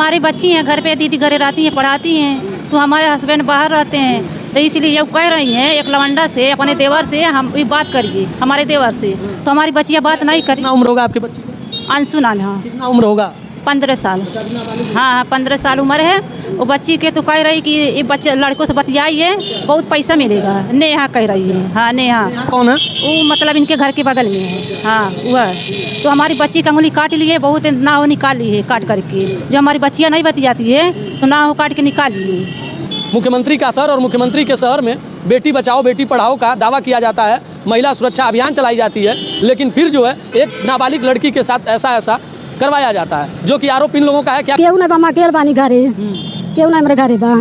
कितना उम्र होगा आपके बच्ची का? अंशु नाम है। हाँ, कितना उम्र होगा? 15 साल। हाँ, 15 साल उम्र है। वो बच्ची के तो कह रही कि ये बच्चे लड़कों से बतियाइए, बहुत पैसा मिलेगा। नेहा कह रही है। हाँ, नेहा। कौन है? वो मतलब इनके घर के बगल में है। हाँ, वह तो हमारी बच्ची का उंगली काट लिए, बहुत नाव निकाल ली है काट करके। जो हमारी बच्चियाँ नहीं बतियाती है तो नाव काट के निकाल लिए। मुख्यमंत्री का असर और मुख्यमंत्री के शहर में बेटी बचाओ बेटी पढ़ाओ का दावा किया जाता है, महिला सुरक्षा अभियान चलाई जाती है, लेकिन फिर जो है एक नाबालिग लड़की के साथ ऐसा करवाया जाता है, जो कि आरोप इन लोगों का है। क्या केहू नहीं बा अकेले बानी घरे, केहू नहीं हमारे घरे बा।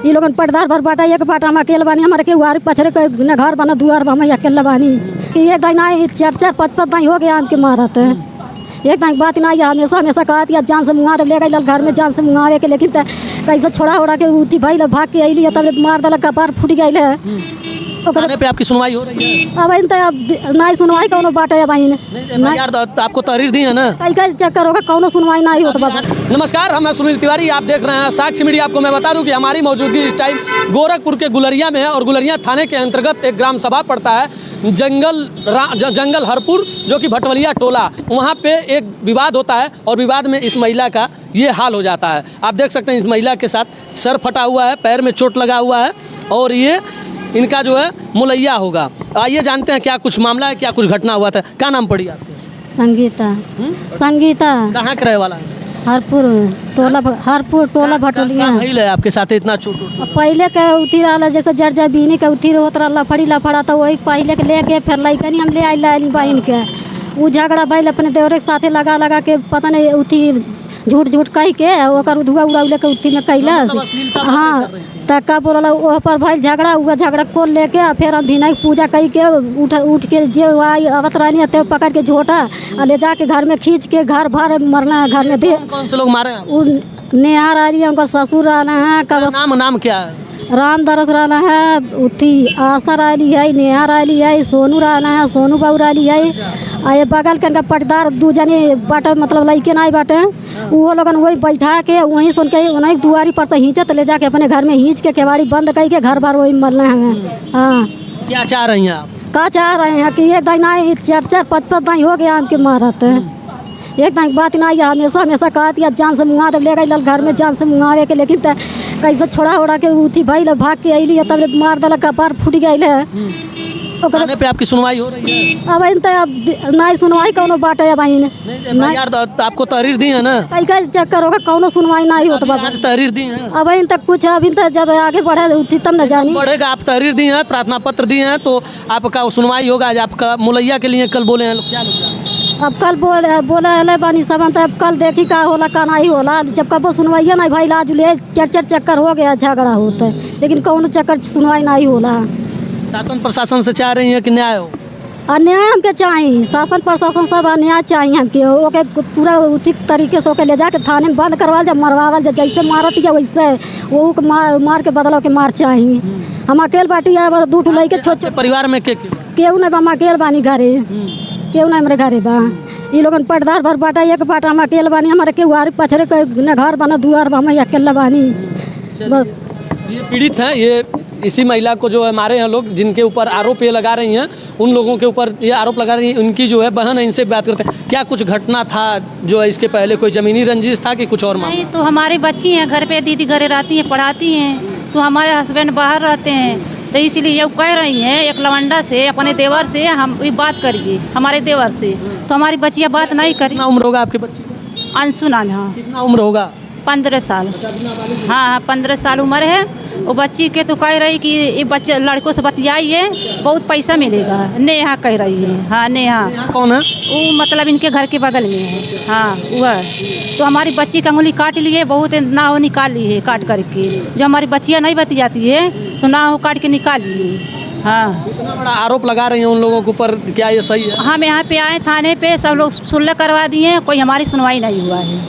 ये लोगन पटदार भर बाटा एक बाटा हम अकेले बानी, हमारे केहू आर पछरे न घर बना दुआर बा, हम अकेले बानी कि एक दिन आई 4-4 5-5 दिन हो गया हमके मारत है। एक दिन बात नहीं हमेशा हमेशा कहती है जान से मुँगा ले गई घर में जान से मुँगावे के, लेकिन कैसे छोड़ा उड़ा के उठी भाई भाग के अली तब मार दिल, कपार फूट गई है। थाने पे आपकी सुनवाई हो रही है? अब इन नहीं सुनवाई कौनो बात है भाई नहीं यार, तो आपको तहरीर दी है ना? कई चक्कर होगा कौनो सुनवाई नहीं होता। नमस्कार, हम सुनील तिवारी, आप देख रहे हैं साक्षी मीडिया। आपको मैं बता दूं कि हमारी मौजूदगी इस टाइम गोरखपुर के गुलरिया में है और गुलरिया थाने के अंतर्गत एक ग्राम सभा पड़ता है जंगल हरपुर, जो कि भटवलिया टोला। वहाँ पे एक विवाद होता है और विवाद में इस महिला का ये हाल हो जाता है। आप देख सकते हैं इस महिला के साथ सर फटा हुआ है, पैर में चोट लगा हुआ है और ये इनका जो है मुलैया होगा। आइए जानते हैं क्या कुछ मामला है, क्या कुछ घटना हुआ था। क्या नाम पड़ी आपकी? संगीता। संगीता कहाँ का रहे वाला है? हरपुर टोला भटोलिया। है आपके साथ इतना चोट? पहले के उठी रहा जैसे जर्जा बीनी के उठी होत रहा फड़ी लफड़ा, तो वही पहले के लेके फिर लैकनी हम ले आई बहन के। वो झगड़ा बैल अपने देवरे के साथे लगा के पता नहीं उठी झूठ कह के ओकर धुआ उड़ा के उठी में कैलस। हाँ, तो का बोला वहाँ पर भाई झगड़ा को लेके फिर हम भिनाई पूजा कही के उठ के जो आवत रहनी है पकड़ के झोटा ले जाके घर में खींच के घर भर मरना है। घर में दे कौन से लोग मारे हैं? नेहा रही है, उनका ससुर रहना है। कब नाम क्या है? राम दरस रहना है, उठी आशा राली है, नेहा राली है, सोनू रहना है, सोनू बाबू राली है। ये बगल के पटदार 2 जने बाटे, मतलब लड़के नहीं बाटे, वो लोगन वही बैठा के वहीं सुन के उन्हीं दुआरी पर से हिंचत ले जाके अपने घर में हिंच के केवाड़ी बंद करके घर बार वही मरना है। हाँ, क्या चाह रही हैं आप? क्या चाह रहे हैं कि एक दिन आई 4-4 5-5 दिन हो गया हमके मारत है। एक दिन बात नहीं हमेशा कहती है जान से मुँगा ले गई घर में जान से मुँगावे के, लेकिन कैसे छोड़ा उड़ा के उठी भाई भाग के अली तब मार दिल, कपार फूट गई है। थाने पे आपकी सुनवाई हो रही है? अब इन नहीं सुनवाई कौनो बात है भाई नहीं यार, तो आपको तहरीर दी है ना? कई चक्कर होगा कौनो सुनवाई नहीं होता। आज तहरीर दी है? अब इन तक कुछ अभी तक जब आगे बढ़े उठी तब न जानी बढ़ेगा। आप तहरीर दी हैं, प्रार्थना पत्र दिए हैं, तो आपका सुनवाई होगा। आज आपका मुलैया के लिए कल बोले हैं क्या लोग? अब कल बोले बानी सब, अब कल देखी का होला का नहीं होला। जब कब सुनवाइया नहीं भाई आज ले 4-4 चक्कर हो गया झगड़ा होता है, लेकिन कौनो चक्कर सुनवाई नहीं होला। शासन प्रशासन से चाह रही है कि न्याय हो? अन्याय हमके चाहिए, शासन प्रशासन सब अन्याय चाहिए हमके। ओके पूरा उचित तरीके से ओके ले जाके थाने में बंद करवा जा, मरवावल जा, जैसे मारत या वैसे वो मार के बदलाव के मार चाहिए। हम अकेले बाटी है, 2 लड़के छोटे परिवार में केहू नहीं बा, हम अकेले बानी घरे, केहू नहीं हमारे घरे बा। ये लोगन पटदार भर बाटा एक बाटा हम अकेले बानी, हमारे केहू आर पछरे न घर बना दुआर बा, हम अकेले बानी। बस ये पीड़ित है, ये इसी महिला को जो है मारे हैं लोग, जिनके ऊपर आरोप ये लगा रही हैं, उन लोगों के ऊपर ये आरोप लगा रही हैं। उनकी जो है बहन है, इनसे बात करते हैं। क्या कुछ घटना था जो है इसके पहले? कोई जमीनी रंजिश था कि कुछ और मामला? नहीं, तो हमारी बच्ची हैं घर पे, दीदी घरे रहती हैं, पढ़ाती हैं, तो हमारे हस्बैंड बाहर रहते हैं, तो इसलिए ये कह रही हैं एक लवंडा से, अपने देवर से हम भी बात करिए, हमारे देवर से। तो हमारी बच्चियाँ बात नहीं करी। कितना उम्र होगा आपकी बच्ची का? अंशु नाम है। हाँ, कितना उम्र होगा? 15 साल। हाँ, 15 साल उम्र है। वो बच्ची के तो कह रही कि ये बच्चे लड़कों से बतियाइए, बहुत पैसा मिलेगा। नेहा कह रही है। हाँ, नेहा। कौन है? वो मतलब इनके घर के बगल में है। हाँ, वह तो हमारी बच्ची का उंगली काट लिए, बहुत नाव निकाल ली है काट करके। जो हमारी बच्चियाँ नहीं बतियाती है तो नाव काट के निकाल लिए। हाँ, इतना बड़ा आरोप लगा रही हैं उन लोगों के ऊपर, क्या ये सही है? हम यहाँ पे आए थाने पे, सब लोग सुलह करवा दिए, कोई हमारी सुनवाई नहीं हुआ है।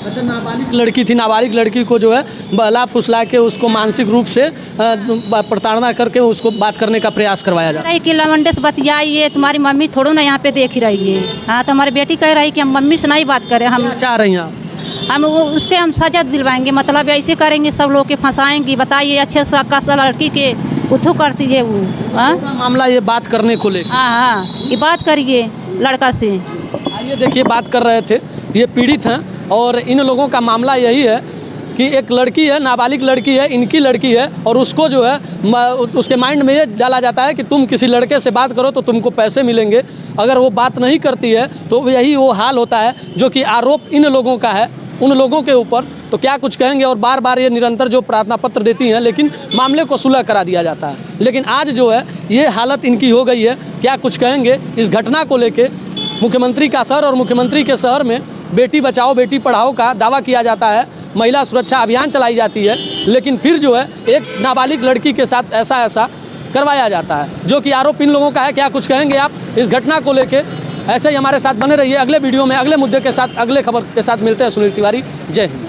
अच्छा, नाबालिग लड़की थी, नाबालिग लड़की को जो है बहला फुसला के उसको मानसिक रूप से प्रताड़ना करके उसको बात करने का प्रयास करवाया जा रहा है कि लवंडे से बतियाइए, तुम्हारी मम्मी थोड़ो ना यहाँ पे देख ही रही है। हाँ, तो हमारी बेटी कह रही कि हम मम्मी से नहीं बात करें। हम चाह रही हैं आप? हम वो उसके हम सजा दिलवाएंगे, मतलब ऐसे करेंगे, सब लोग के फंसाएंगे। बताइए अच्छे से का लड़की के उथू करती है वो। हाँ मामला ये बात करने को लेकर, हाँ, ये बात करिए लड़का से। आइए देखिए, बात कर रहे थे, ये पीड़ित हैं और इन लोगों का मामला यही है कि एक लड़की है, नाबालिग लड़की है, इनकी लड़की है, और उसको जो है उसके माइंड में ये डाला जाता है कि तुम किसी लड़के से बात करो तो तुमको पैसे मिलेंगे। अगर वो बात नहीं करती है तो यही वो हाल होता है, जो कि आरोप इन लोगों का है उन लोगों के ऊपर। तो क्या कुछ कहेंगे, और बार बार ये निरंतर जो प्रार्थना पत्र देती हैं, लेकिन मामले को सुलह करा दिया जाता है। लेकिन आज जो है ये हालत इनकी हो गई है। क्या कुछ कहेंगे इस घटना को लेके? मुख्यमंत्री का सर और मुख्यमंत्री के शहर में बेटी बचाओ बेटी पढ़ाओ का दावा किया जाता है, महिला सुरक्षा अभियान चलाई जाती है, लेकिन फिर जो है एक नाबालिग लड़की के साथ ऐसा करवाया जाता है, जो कि आरोप इन लोगों का है। क्या कुछ कहेंगे आप इस घटना को लेके? ऐसे ही हमारे साथ बने रहिए। अगले वीडियो में अगले मुद्दे के साथ, अगले खबर के साथ मिलते हैं। सुनील तिवारी, जय हिंद।